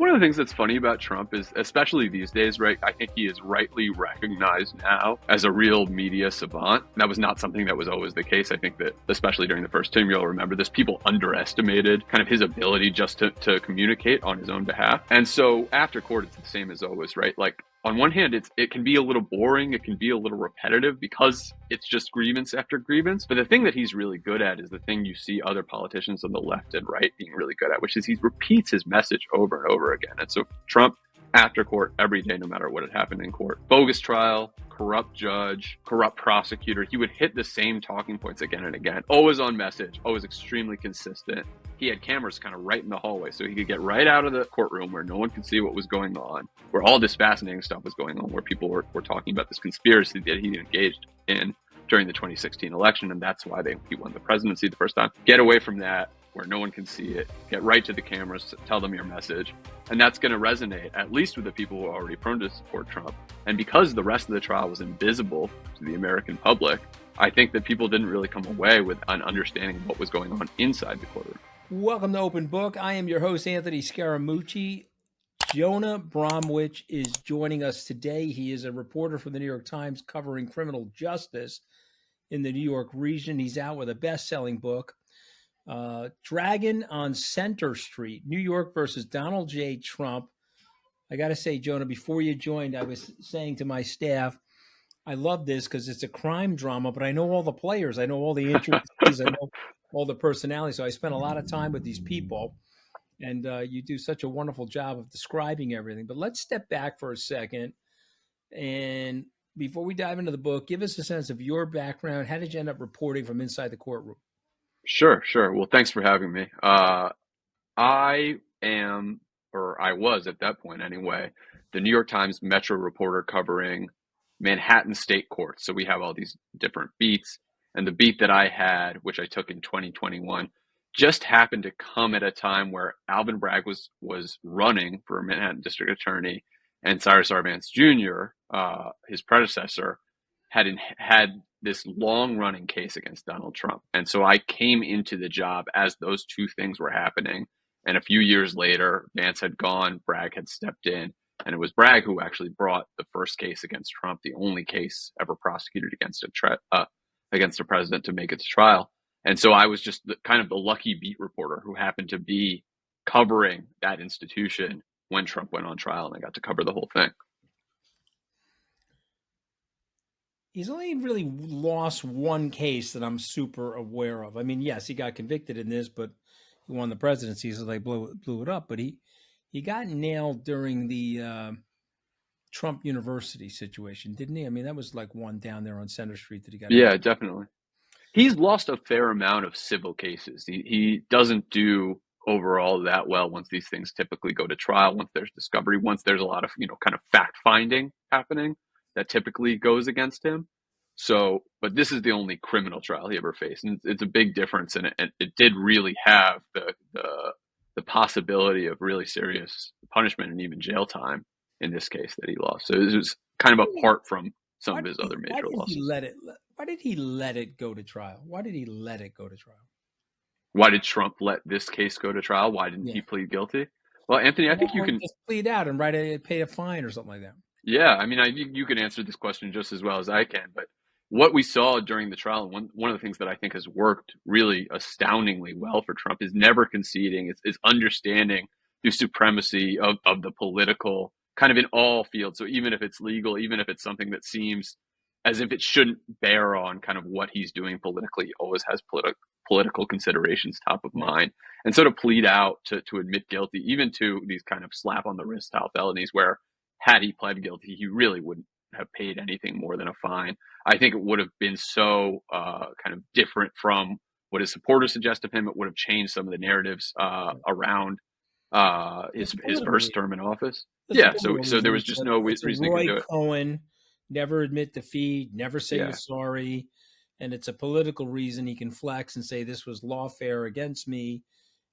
One of the things that's funny about Trump is, especially these days, right? I think he is rightly recognized now as a real media savant. That was not something that was always the case. I think that, especially during the first term, you'll remember this, people underestimated kind of his ability just to communicate on his own behalf. And so after court, it's the same as always, right? Like, on one hand, it can be a little boring, it can be a little repetitive because it's just grievance after grievance. But the thing that he's really good at is the thing you see other politicians on the left and right being really good at, which is he repeats his message over and over again. And so Trump, after court, every day, no matter what had happened in court, bogus trial, corrupt judge, corrupt prosecutor, he would hit the same talking points again and again, always on message, always extremely consistent. He had cameras kind of right in the hallway, so he could get right out of the courtroom where no one could see what was going on, where all this fascinating stuff was going on, where people were talking about this conspiracy that he engaged in during the 2016 election, and that's why he won the presidency the first time. Get away from that, where no one can see it, get right to the cameras, tell them your message, and that's going to resonate, at least with the people who are already prone to support Trump. And because the rest of the trial was invisible to the American public, I think that people didn't really come away with an understanding of what was going on inside the courtroom. Welcome to Open Book. I am your host, Anthony Scaramucci. Jonah Bromwich is joining us today. He is a reporter for the New York Times covering criminal justice in the New York region. He's out with a best-selling book, Dragon on Center Street, New York versus Donald J. Trump. I got to say, Jonah, before you joined, I was saying to my staff, I love this because it's a crime drama, but I know all the players. I know all the intricacies. I know all the personalities. So I spent a lot of time with these people, and you do such a wonderful job of describing everything. But let's step back for a second. And before we dive into the book, give us a sense of your background. How did you end up reporting from inside the courtroom? Sure. Well, thanks for having me. I was at that point anyway, the New York Times Metro reporter covering Manhattan state courts. So we have all these different beats, and the beat that I had, which I took in 2021, just happened to come at a time where Alvin Bragg was running for Manhattan District Attorney, and Cyrus R. Vance Jr., his predecessor, had this long-running case against Donald Trump. And so I came into the job as those two things were happening. And a few years later, Vance had gone, Bragg had stepped in, and it was Bragg who actually brought the first case against Trump, the only case ever prosecuted against a president to make it to trial. And so I was just kind of the lucky beat reporter who happened to be covering that institution when Trump went on trial, and I got to cover the whole thing. He's only really lost one case that I'm super aware of. I mean, yes, he got convicted in this, but he won the presidency, so they blew it up. But he got nailed during the Trump University situation, didn't he? I mean, that was like one down there on Center Street that he got. Yeah, definitely. He's lost a fair amount of civil cases. He doesn't do overall that well once these things typically go to trial, once there's discovery, once there's a lot of, kind of fact finding happening that typically goes against him. So, but this is the only criminal trial he ever faced. And it's a big difference. And it did really have the possibility of really serious punishment and even jail time in this case that he lost. So this was kind of apart from some of his other major losses. Why did he let it go to trial? Why did he let it go to trial? Why did Trump let this case go to trial? Why didn't he plead guilty? Well, Anthony, I think you can just plead out and pay a fine or something like that. Yeah, I mean, you can answer this question just as well as I can, but what we saw during the trial, one of the things that I think has worked really astoundingly well for Trump is never conceding, is understanding the supremacy of the political, kind of in all fields. So even if it's legal, even if it's something that seems as if it shouldn't bear on kind of what he's doing politically, he always has political considerations top of mind. And so to plead out, to admit guilty, even to these kind of slap on the wrist style felonies where had he pled guilty, he really wouldn't have paid anything more than a fine. I think it would have been so kind of different from what his supporters suggest of him. It would have changed some of the narratives around his first term in office. So there was just no reason to do it. Cohen, never admit defeat, never say you're sorry. And it's a political reason he can flex and say this was lawfare against me,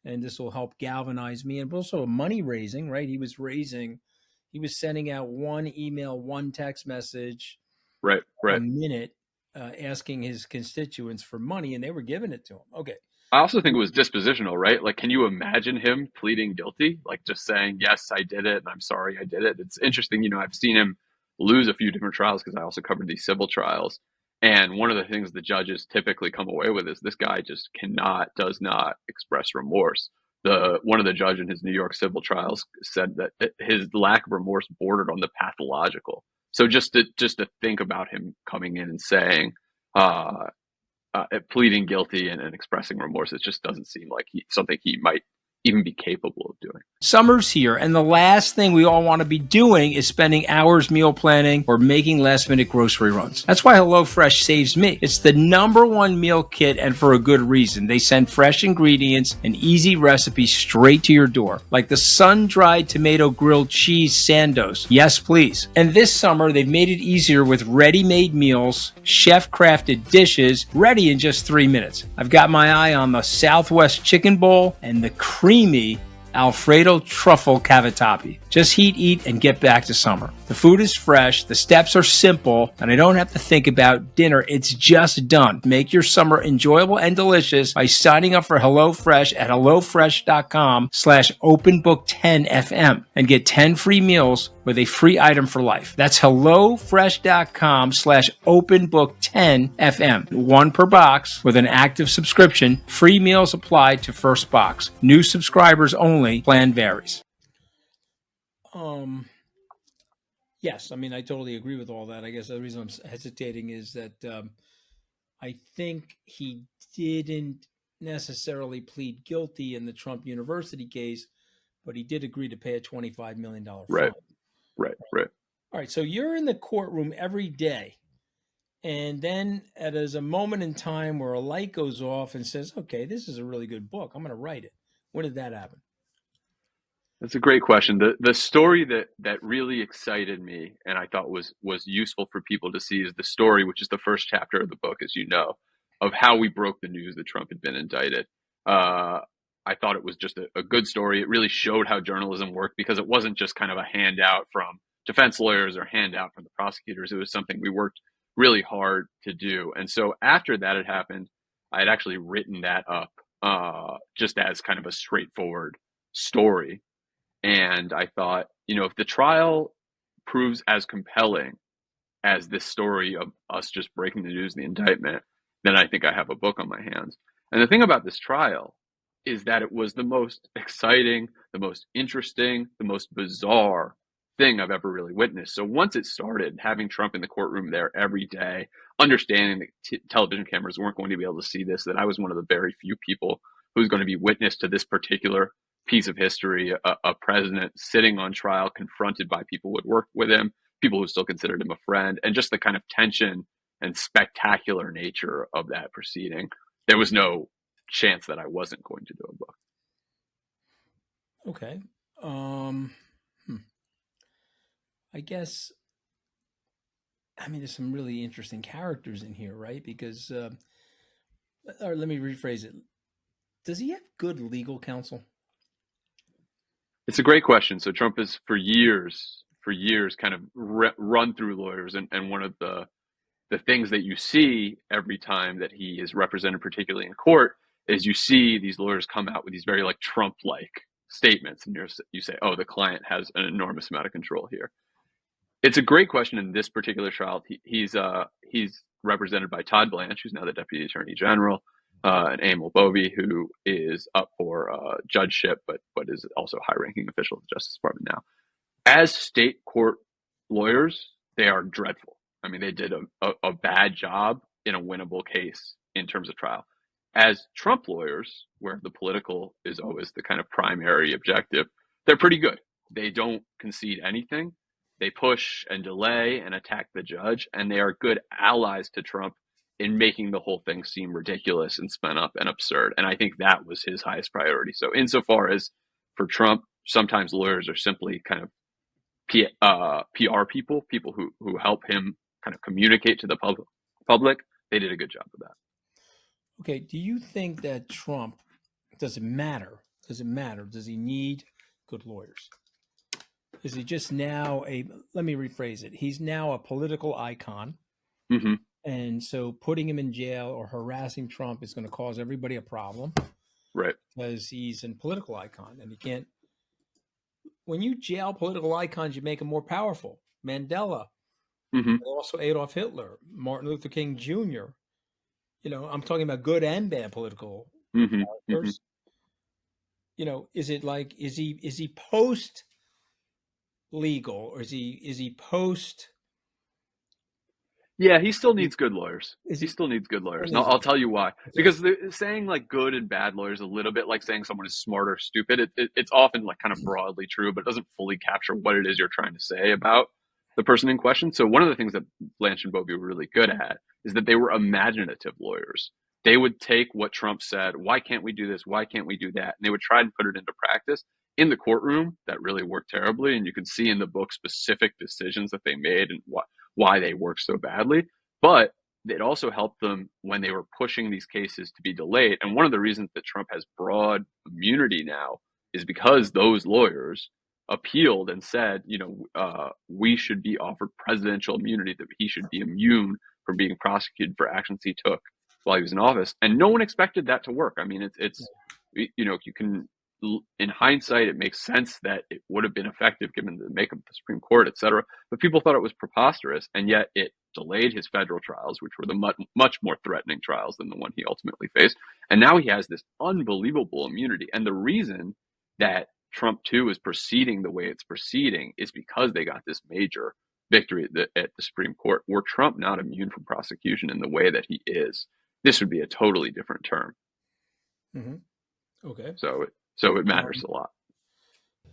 and this will help galvanize me. And also money raising, right? He was sending out one email, one text message right. a minute asking his constituents for money, and they were giving it to him. Okay. I also think it was dispositional, right? Like, can you imagine him pleading guilty? Like, just saying, yes, I did it, and I'm sorry I did it. It's interesting, I've seen him lose a few different trials because I also covered these civil trials. And one of the things the judges typically come away with is this guy just does not express remorse. One of the judges in his New York civil trials said that his lack of remorse bordered on the pathological. So just to think about him coming in and saying, uh, pleading guilty and expressing remorse, it just doesn't seem like something he might even be capable of doing. Summer's here, and the last thing we all want to be doing is spending hours meal planning or making last-minute grocery runs. That's why HelloFresh saves me. It's the #1 meal kit, and for a good reason. They send fresh ingredients and easy recipes straight to your door, like the sun-dried tomato grilled cheese sandos. Yes, please. And this summer, they've made it easier with ready-made meals, chef-crafted dishes, ready in just 3 minutes. I've got my eye on the Southwest chicken bowl and the creamy Alfredo truffle cavatappi. Just heat, eat, and get back to summer. The food is fresh, the steps are simple, and I don't have to think about dinner. It's just done. Make your summer enjoyable and delicious by signing up for HelloFresh at hellofresh.com/openbook10fm and get 10 free meals with a free item for life. That's hellofresh.com/openbook10fm. One per box with an active subscription. Free meals apply to first box. New subscribers only. Plan varies. Yes, I mean, I totally agree with all that. I guess the reason I'm hesitating is that I think he didn't necessarily plead guilty in the Trump University case, but he did agree to pay a $25 million fine. Right. All right, so you're in the courtroom every day, and then there's a moment in time where a light goes off and says, okay, this is a really good book. I'm going to write it. When did that happen? That's a great question. The story that really excited me and I thought was useful for people to see is the story, which is the first chapter of the book, as you know, of how we broke the news that Trump had been indicted. I thought it was just a good story. It really showed how journalism worked because it wasn't just kind of a handout from defense lawyers or handout from the prosecutors. It was something we worked really hard to do. And so after that had happened, I had actually written that up just as kind of a straightforward story. And I thought, if the trial proves as compelling as this story of us just breaking the news, the indictment, then I think I have a book on my hands. And the thing about this trial is that it was the most exciting, the most interesting, the most bizarre thing I've ever really witnessed. So once it started, having Trump in the courtroom there every day, understanding that television cameras weren't going to be able to see this, that I was one of the very few people who's going to be witness to this particular piece of history, a president sitting on trial, confronted by people who would work with him, people who still considered him a friend, and just the kind of tension and spectacular nature of that proceeding. There was no chance that I wasn't going to do a book. Okay. I guess, there's some really interesting characters in here, right? Because, or let me rephrase it. Does he have good legal counsel? It's a great question. So Trump has for years kind of run through lawyers. And one of the things that you see every time that he is represented, particularly in court, is you see these lawyers come out with these very like Trump-like statements. And you say, oh, the client has an enormous amount of control here. It's a great question in this particular trial. He's represented by Todd Blanche, who's now the Deputy Attorney General, and 𝗕𝗵𝗲𝗰𝘀𝘀, who is up for judgeship, but is also a high-ranking official of the Justice Department now. As state court lawyers, they are dreadful. I mean, they did a bad job in a winnable case in terms of trial. As Trump lawyers, where the political is always the kind of primary objective, they're pretty good. They don't concede anything. They push and delay and attack the judge, and they are good allies to Trump in making the whole thing seem ridiculous and spun up and absurd. And I think that was his highest priority. So insofar as for Trump, sometimes lawyers are simply kind of PR people who help him kind of communicate to the public. They did a good job of that. Okay. Do you think that Trump, does it matter? Does he need good lawyers? Is he just now let me rephrase it. He's now a political icon. Mm-hmm. And so putting him in jail or harassing Trump is going to cause everybody a problem Right. because he's a political icon and you can't. When you jail political icons, you make them more powerful. Mandela, Hmm. also Adolf Hitler, Martin Luther King Jr. I'm talking about good and bad political Hmm. Hmm. characters. Is it like is he post legal or is he post? Yeah, he still needs good lawyers. Is He he? still needs good lawyers. And Is I'll tell you why. okay. Because saying like good and bad lawyers a little bit like saying someone is smart or stupid. It's often like kind of broadly true, but it doesn't fully capture what it is you're trying to say about the person in question. So one of the things that Blanche and Bobby were really good at is that they were imaginative lawyers. They would take what Trump said, why can't we do this? Why can't we do that? And they would try and put it into practice. In the courtroom, that really worked terribly. And you can see in the book specific decisions that they made and why they worked so badly. But it also helped them when they were pushing these cases to be delayed. And one of the reasons that Trump has broad immunity now is because those lawyers appealed and said, we should be offered presidential immunity, that he should be immune from being prosecuted for actions he took while he was in office. And no one expected that to work. I mean, you can, in hindsight, it makes sense that it would have been effective given the makeup of the Supreme Court, et cetera. But people thought it was preposterous, and yet it delayed his federal trials, which were the much more threatening trials than the one he ultimately faced. And now he has this unbelievable immunity. And the reason that Trump 2 is proceeding the way it's proceeding is because they got this major victory at the Supreme Court. Were Trump not immune from prosecution in the way that he is, this would be a totally different term. Mm-hmm. Okay. So it matters a lot.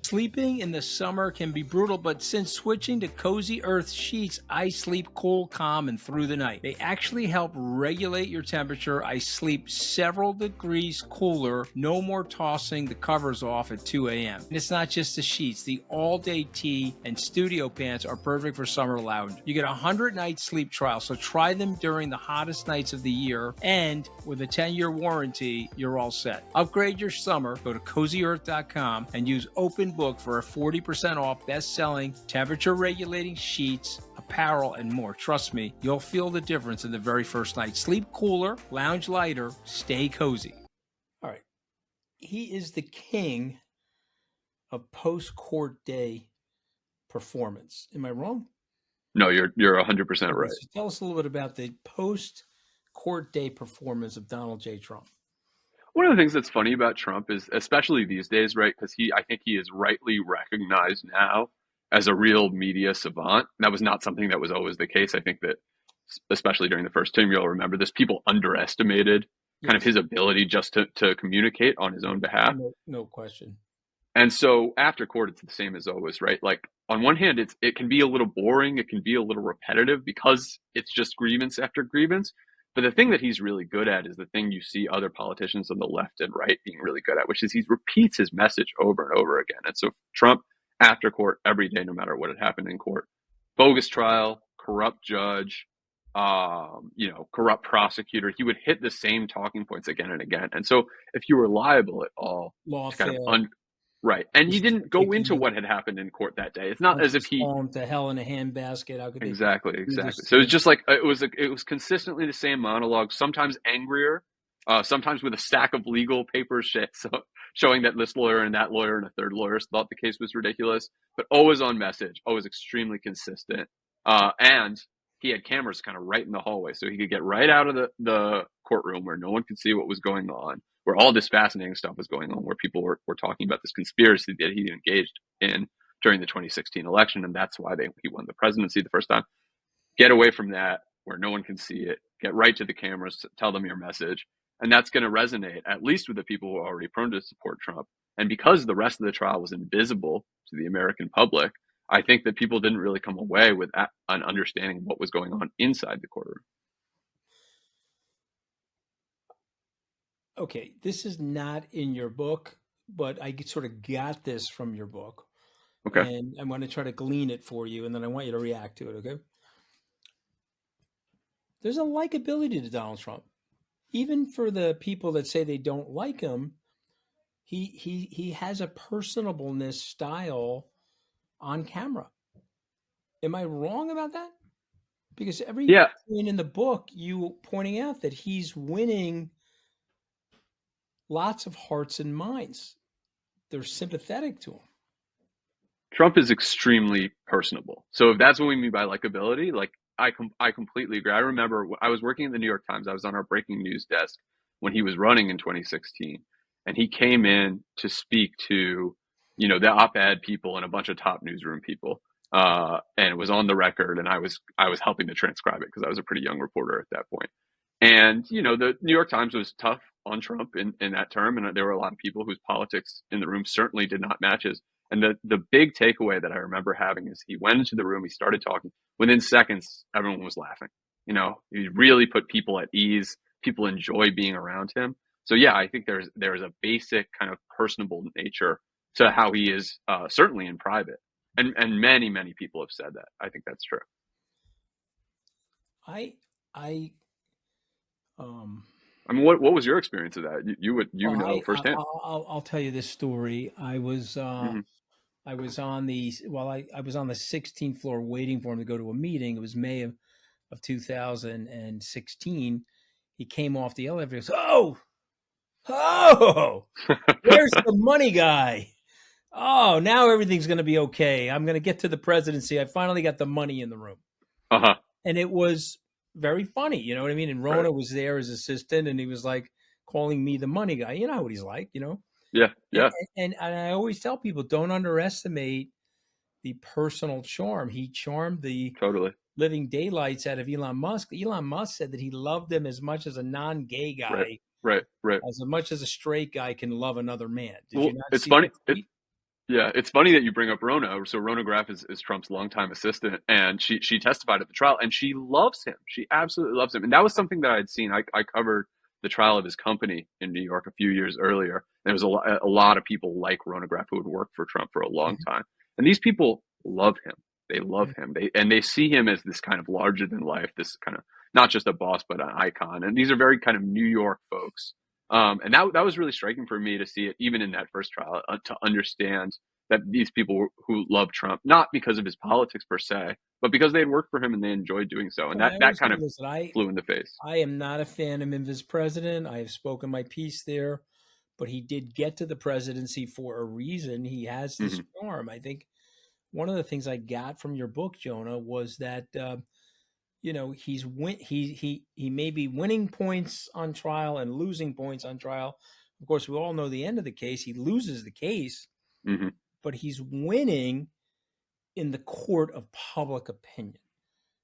Sleeping in the summer can be brutal, but since switching to Cozy Earth sheets, I sleep cool, calm, and through the night. They actually help regulate your temperature. I sleep several degrees cooler, no more tossing the covers off at 2 a.m. And it's not just the sheets. The all-day tee and studio pants are perfect for summer lounge. You get a 100-night sleep trial, so try them during the hottest nights of the year, and with a 10-year warranty, you're all set. Upgrade your summer. Go to CozyEarth.com and use Open Book for a 40% off best-selling temperature-regulating sheets, apparel, and more. Trust me, you'll feel the difference in the very first night. Sleep cooler, lounge lighter, stay cozy. All right. He is the king of post-court day performance. Am I wrong? No, you're 100% right. So tell us a little bit about the post-court day performance of Donald J. Trump. One of the things that's funny about Trump is, especially these days, right? Because I think he is rightly recognized now as a real media savant. That was not something that was always the case. I think that, especially during the first term, you'll remember this, people underestimated kind of his ability just to communicate on his own behalf. No question. And so after court, it's the same as always, right? Like on one hand, it can be a little boring. It can be a little repetitive because it's just grievance after grievance. But the thing that he's really good at is the thing you see other politicians on the left and right being really good at, which is he repeats his message over and over again. And so Trump, after court, every day, no matter what had happened in court, bogus trial, corrupt judge, corrupt prosecutor, he would hit the same talking points again and again. And so if you were liable at all, right. And he didn't go into what had happened in court that day. It's not as if he to hell in a handbasket. How could they exactly. So it's just like it was consistently the same monologue, sometimes angrier, sometimes with a stack of legal papers showing that this lawyer and that lawyer and a third lawyer thought the case was ridiculous, but always on message, always extremely consistent. And he had cameras kind of right in the hallway, so he could get right out of the courtroom where no one could see what was going on, where all this fascinating stuff was going on, where people were talking about this conspiracy that he engaged in during the 2016 election, and that's why he won the presidency the first time. Get away from that, where no one can see it. Get right to the cameras, tell them your message, and that's going to resonate, at least with the people who are already prone to support Trump. And because the rest of the trial was invisible to the American public, I think that people didn't really come away with an understanding of what was going on inside the courtroom. Okay, this is not in your book, but I sort of got this from your book. Okay. And I'm going to try to glean it for you, and then I want you to react to it, okay? There's a likability to Donald Trump. Even for the people that say they don't like him, he has a personableness style on camera. Am I wrong about that? Because every Yeah, point in the book, you pointing out that he's winning lots of hearts and minds. They're sympathetic to him. Trump is extremely personable. So if that's what we mean by likability, like I completely agree. I remember I was working at the New York Times. I was on our breaking news desk when he was running in 2016, and he came in to speak to, the op-ed people and a bunch of top newsroom people, and it was on the record. And I was helping to transcribe it because I was a pretty young reporter at that point. And the New York Times was tough on Trump in that term, and there were a lot of people whose politics in the room certainly did not match his. And the big takeaway that I remember having is he went into the room, he started talking. Within seconds, everyone was laughing. He really put people at ease. People enjoy being around him. So yeah, I think there's a basic kind of personable nature to how he is, certainly in private, and many people have said that. I think that's true. I I um I mean, what was your experience of that? You would well, firsthand. I'll tell you this story. Hmm. I was on the I was on the 16th floor waiting for him to go to a meeting. It was May of 2016. He came off the elevator. He goes, oh, where's the money guy? Oh, now everything's going to be okay. I'm going to get to the presidency. I finally got the money in the room. Uh-huh. And it was very funny. You know what I mean? And Right. Rona was there as assistant, and he was like calling me the money guy. You know what he's like, Yeah. And, Yeah. and I always tell people, don't underestimate the personal charm. He charmed the Totally. living daylights out of Elon Musk. Elon Musk said that he loved him as much as a non-gay Right. guy, Right. as much as a straight guy can love another man. Did Well, you not it's see funny. that tweet? Yeah, it's funny that you bring up Rona. So Rona Graff is Trump's longtime assistant, and she testified at the trial, and she loves him. She absolutely loves him, and that was something that I had seen. I covered the trial of his company in New York a few years earlier. There was a lot of people like Rona Graff who had worked for Trump for a long Mhm. time, and these people love him. They love Mhm. him. They see him as this kind of larger than life, this kind of not just a boss but an icon. And these are very kind of New York folks. And that was really striking for me to see it even in that first trial, to understand that these people who love Trump, not because of his politics per se, but because they had worked for him and they enjoyed doing so. And Well, I that always say, kind of listen, flew in the face. I am not a fan of him as president. I have spoken my piece there, but he did get to the presidency for a reason. He has this Hmm. charm. I think one of the things I got from your book, Jonah, was that he may be winning points on trial and losing points on trial. Of course, we all know the end of the case. He loses the case, Hmm. but he's winning in the court of public opinion.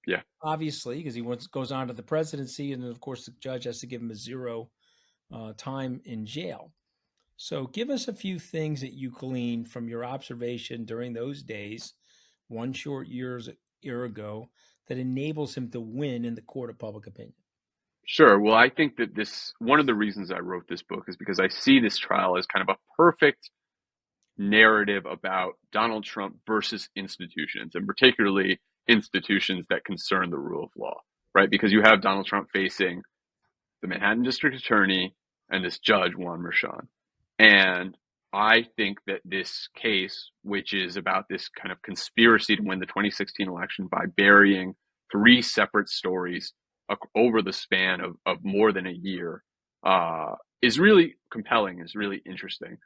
Yeah. Obviously, because he goes on to the presidency, and then of course the judge has to give him a zero time in jail. So, give us a few things that you gleaned from your observation during those days, one short year ago, that enables him to win in the court of public opinion. Sure. Well, I think that one of the reasons I wrote this book is because I see this trial as kind of a perfect narrative about Donald Trump versus institutions, and particularly institutions that concern the rule of law, right? Because you have Donald Trump facing the Manhattan District Attorney and this judge, 𝗵𝗺 And I think that this case, which is about this kind of conspiracy to win the 2016 election by burying three separate stories over the span of more than a year, is really compelling, is really interesting.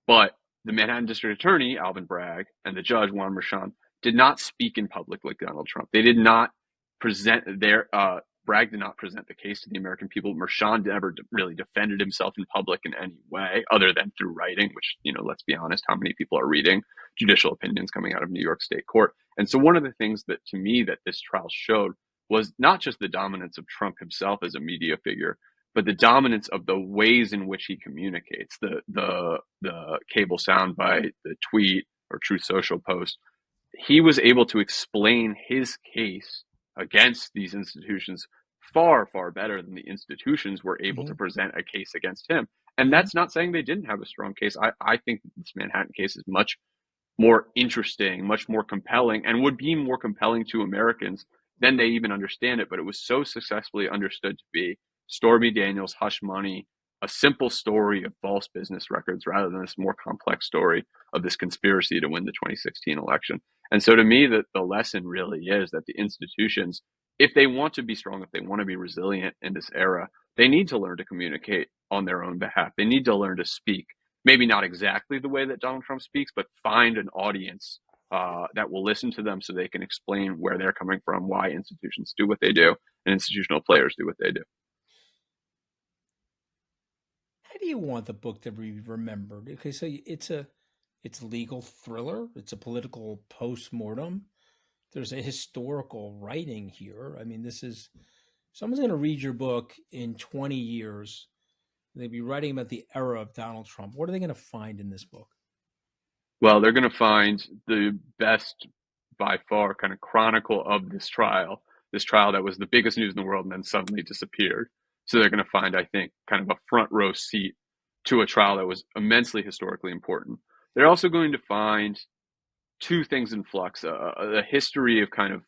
But the Manhattan District Attorney, Alvin Bragg, and the judge, 𝗵𝗺, did not speak in public like Donald Trump. They did not present Bragg did not present the case to the American people. 𝗵𝗺 never really defended himself in public in any way other than through writing, which, let's be honest, how many people are reading judicial opinions coming out of New York State Court? And so one of the things that to me that this trial showed was not just the dominance of Trump himself as a media figure, but the dominance of the ways in which he communicates, the cable soundbite, the tweet or Truth Social post. He was able to explain his case against these institutions far better than the institutions were able to Mm-hmm. present a case against him. And Mm-hmm. that's not saying they didn't have a strong case. I think that this Manhattan case is much more interesting, much more compelling, and would be more compelling to Americans than they even understand it. But it was so successfully understood to be Stormy Daniels' hush money, a simple story of false business records rather than this more complex story of this conspiracy to win the 2016 election. And so to me, the lesson really is that the institutions if they want to be strong, if they want to be resilient in this era, they need to learn to communicate on their own behalf. They need to learn to speak, maybe not exactly the way that Donald Trump speaks, but find an audience that will listen to them so they can explain where they're coming from, why institutions do what they do, and institutional players do what they do. How do you want the book to be remembered? Okay, so it's a legal thriller. It's a political postmortem. There's a historical writing here. I mean, this is someone's going to read your book in 20 years. They'd be writing about the era of Donald Trump. What are they going to find in this book? Well, they're going to find the best, by far, kind of chronicle of this trial that was the biggest news in the world and then suddenly disappeared. So they're going to find, I think, kind of a front row seat to a trial that was immensely historically important. They're also going to find two things in flux, a history of kind of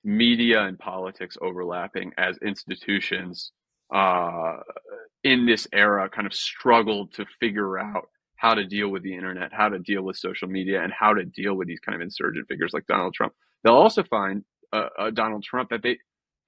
media and politics overlapping as institutions in this era kind of struggled to figure out how to deal with the internet, how to deal with social media, and how to deal with these kind of insurgent figures like Donald Trump. They'll also find a Donald Trump that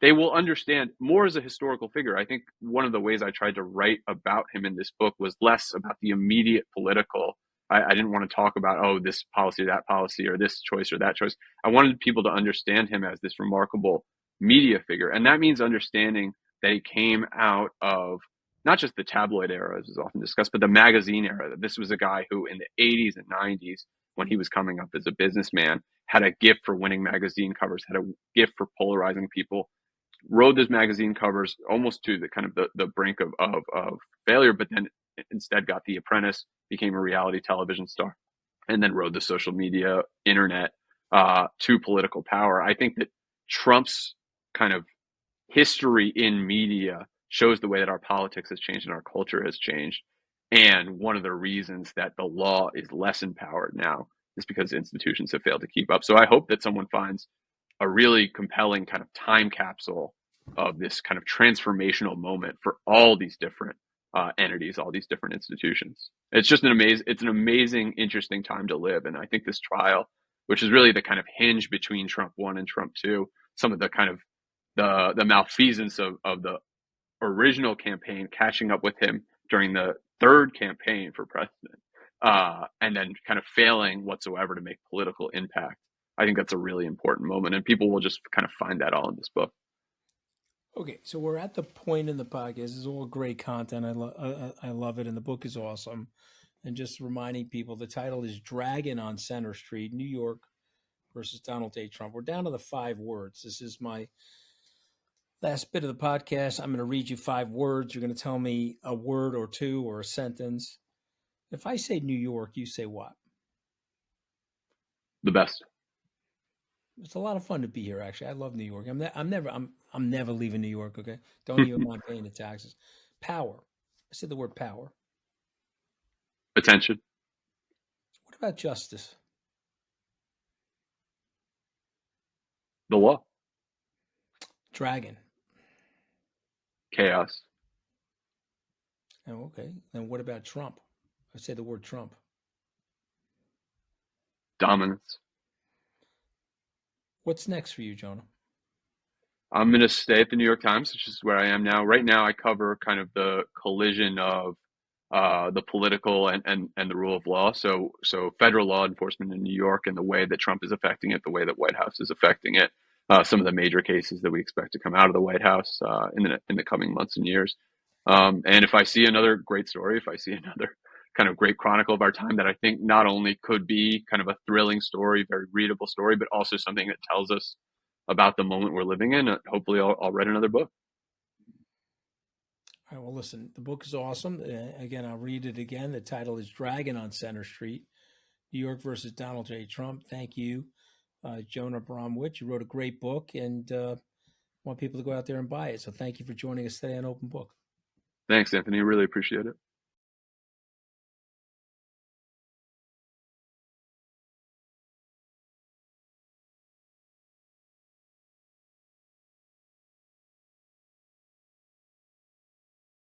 they will understand more as a historical figure. I think one of the ways I tried to write about him in this book was less about the immediate political. I didn't want to talk about, oh, this policy, that policy, or this choice or that choice. I wanted people to understand him as this remarkable media figure. And that means understanding that he came out of not just the tabloid era, as is often discussed, but the magazine era. That this was a guy who in the 80s and 90s, when he was coming up as a businessman, had a gift for winning magazine covers, had a gift for polarizing people, rode those magazine covers almost to the kind of the brink of failure, but then instead got The Apprentice, became a reality television star, and then rode the social media, internet to political power. I think that Trump's kind of history in media shows the way that our politics has changed and our culture has changed. And one of the reasons that the law is less empowered now is because institutions have failed to keep up. So I hope that someone finds a really compelling kind of time capsule of this kind of transformational moment for all these different entities, all these different institutions. It's just an amazing, interesting time to live. And I think this trial, which is really the kind of hinge between Trump 1 and Trump 2, some of the kind of the malfeasance of the original campaign catching up with him during the third campaign for president, and then kind of failing whatsoever to make political impact. I think that's a really important moment, and people will just kind of find that all in this book. Okay, so we're at the point in the podcast. This is all great content. I love it, and the book is awesome. And just reminding people, the title is Dragon on Center Street, New York versus Donald J. Trump. We're down to the 5 words. This is my last bit of the podcast. I'm going to read you 5 words. You're going to tell me a word or two or a sentence. If I say New York, you say what? The best. It's a lot of fun to be here. Actually, I love New York. I'm never leaving New York. Okay, don't even mind paying the taxes. Power. I said the word power. Attention. What about justice? The law. Dragon. Chaos. Oh, okay. And what about Trump? I said the word Trump. Dominance. What's next for you, Jonah? I'm going to stay at the New York Times, which is where I am now. Right now, I cover kind of the collision of the political and the rule of law. So federal law enforcement in New York and the way that Trump is affecting it, the way that White House is affecting it. Some of the major cases that we expect to come out of the White House in the coming months and years. And if I see another great story, if I see another kind of great chronicle of our time that I think not only could be kind of a thrilling story, very readable story, but also something that tells us about the moment we're living in, hopefully I'll write another book. All right, well, listen, the book is awesome. Again, I'll read it again. The title is Dragon on Center Street, New York versus Donald J. Trump. Thank you, Jonah Bromwich. You wrote a great book, and want people to go out there and buy it. So thank you for joining us today on Open Book. Thanks, Anthony. Really appreciate it.